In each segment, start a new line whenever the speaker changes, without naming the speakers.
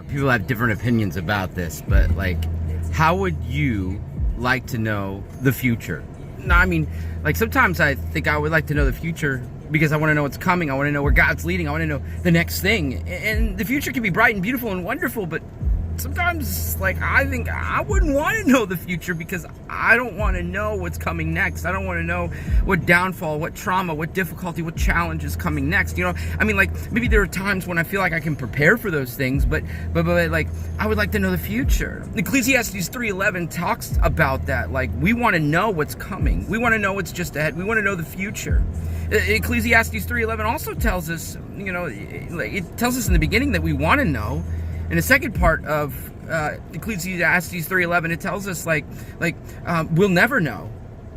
People have different opinions about this, but like, how would you like to know the future? No, I mean, like sometimes I think I would like to know the future because I want to know what's coming. I want to know where God's leading. I want to know the next thing. And the future can be bright and beautiful and wonderful, but sometimes, like, I think I wouldn't want to know the future because I don't want to know what's coming next. I don't want to know what downfall, what trauma, what difficulty, what challenge is coming next. You know, I mean, like, maybe there are times when I feel like I can prepare for those things, but like, I would like to know the future. Ecclesiastes 3:11 talks about that. Like, we want to know what's coming. We want to know what's just ahead. We want to know the future. Ecclesiastes 3:11 also tells us, you know, it tells us in the beginning that we want to know. In the second part of Ecclesiastes 3:11, it tells us we'll never know.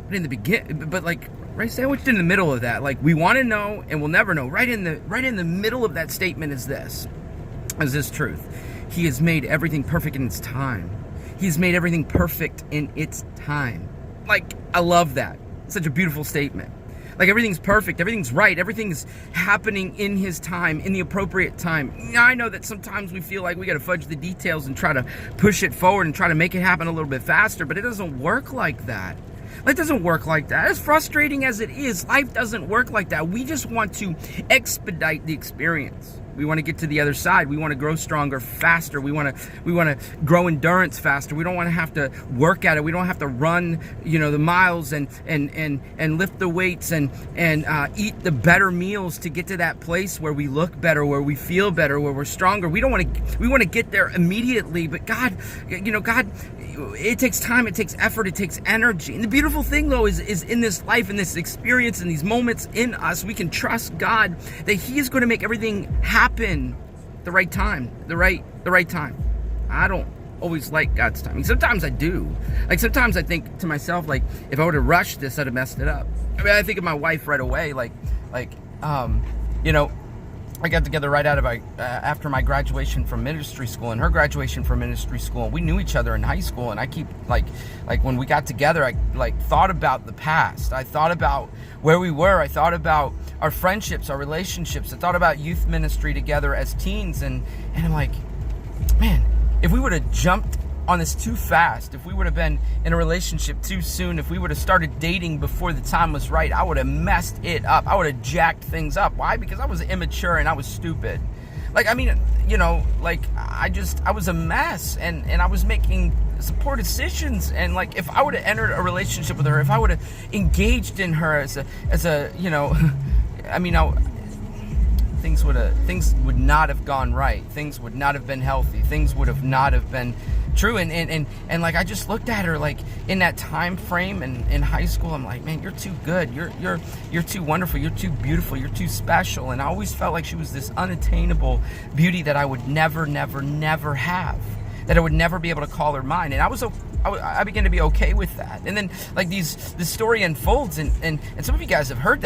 But in the right sandwiched in the middle of that, like, we want to know and we'll never know. Right in the middle of that statement is this truth: He has made everything perfect in its time. He's made everything perfect in its time. Like, I love that. It's such a beautiful statement. Like, everything's perfect, everything's right, everything's happening in His time, in the appropriate time. Now, I know that sometimes we feel like we got to fudge the details and try to push it forward and try to make it happen a little bit faster, but it doesn't work like that. Life doesn't work like that. As frustrating as it is, life doesn't work like that. We just want to expedite the experience. We want to get to the other side. We want to grow stronger faster. We want to grow endurance faster. We don't want to have to work at it. We don't have to run, you know, the miles and lift the weights and eat the better meals to get to that place where we look better, where we feel better, where we're stronger. We want to get there immediately. But God, you know, God, it takes time, it takes effort, it takes energy. And the beautiful thing, though, is in this life, in this experience, in these moments in us, we can trust God that He is going to make everything happen the right time, the right time. I don't always like God's timing. Sometimes I do. Like, sometimes I think to myself, like, if I would have rushed this, I'd have messed it up. I mean, I think of my wife right away, you know, I got together right out of after my graduation from ministry school and her graduation from ministry school. We knew each other in high school, and I keep like when we got together, I thought about the past. I thought about where we were. I thought about our friendships, our relationships. I thought about youth ministry together as teens, and I'm like, man, if we would have jumped on this too fast, if we would have been in a relationship too soon, if we would have started dating before the time was right, I would have messed it up. I would have jacked things up. Why? Because I was immature and I was stupid. Like, I mean, you know, like, I was a mess, and I was making poor decisions. And like, if I would have entered a relationship with her, if I would have engaged in her as a you know, I mean, things would not have gone right. Things would not have been healthy. Things would have not have been true. And like, I just looked at her, like, in that time frame and in high school, I'm like, man, you're too good. You're too wonderful. You're too beautiful. You're too special. And I always felt like she was this unattainable beauty that I would never have, that I would never be able to call her mine. And I began to be okay with that. And then, like, the story unfolds, and some of you guys have heard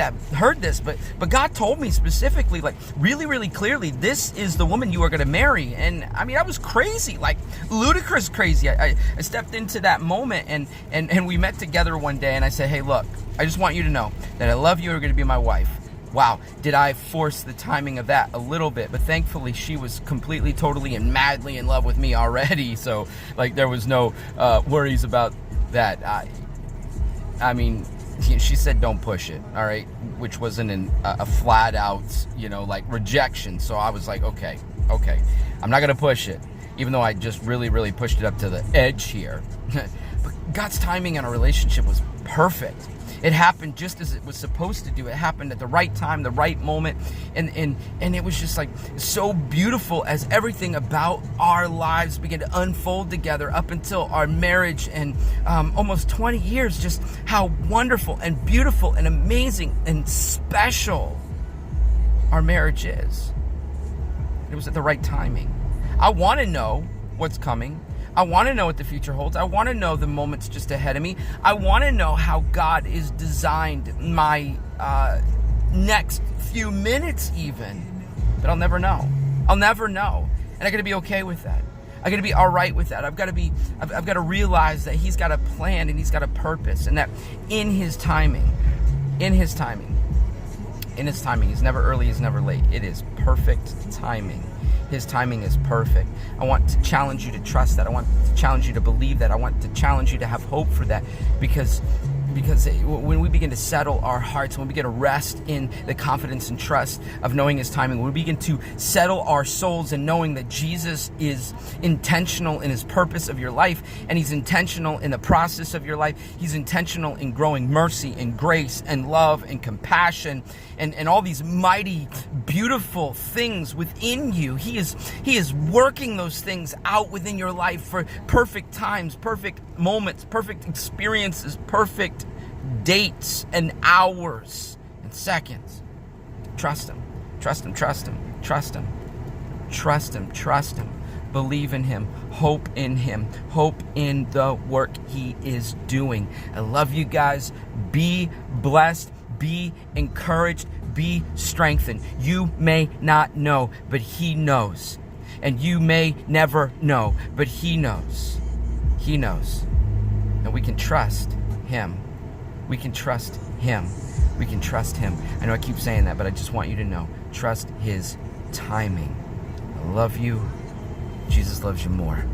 this, but God told me specifically, like, really clearly, this is the woman you are going to marry. And I mean, I was crazy, like, ludicrous crazy. I stepped into that moment, and we met together one day, and I said, hey, look, I just want you to know that I love you. You're going to be my wife. Wow, did I force the timing of that a little bit? But thankfully, she was completely, totally, and madly in love with me already. So, like, there was no worries about that. I mean, she said, don't push it, all right? Which wasn't a flat out, you know, like, rejection. So I was like, okay, I'm not going to push it, even though I just really pushed it up to the edge here. But God's timing on a relationship was perfect. It happened just as it was supposed to do. It happened at the right time, the right moment. And it was just like so beautiful as everything about our lives began to unfold together up until our marriage, and almost 20 years, just how wonderful and beautiful and amazing and special our marriage is. It was at the right timing. I want to know what's coming. I want to know what the future holds. I want to know the moments just ahead of me. I want to know how God is designed my next few minutes even. But I'll never know. I'll never know. And I got to be okay with that. I got to be all right with that. I've got to realize that He's got a plan and He's got a purpose, and that in His timing, in his timing. He's never early, he's never late. It is perfect timing. His timing is perfect. I want to challenge you to trust that. I want to challenge you to believe that. I want to challenge you to have hope for that, because when we begin to settle our hearts, when we begin to rest in the confidence and trust of knowing his timing, when we begin to settle our souls and knowing that Jesus is intentional in his purpose of your life, and he's intentional in the process of your life. He's intentional in growing mercy and grace and love and compassion and all these mighty, beautiful things within you. He is working those things out within your life for perfect times, perfect moments, perfect experiences, perfect dates and hours and seconds. Trust him. Trust him. Trust him. Trust him. Trust him. Trust him. Believe in him. Hope in him. Hope in the work he is doing. I love you guys. Be blessed. Be encouraged. Be strengthened. You may not know, but he knows. And you may never know, but he knows. He knows. And we can trust him. We can trust him. We can trust him. I know I keep saying that, but I just want you to know. Trust his timing. I love you. Jesus loves you more.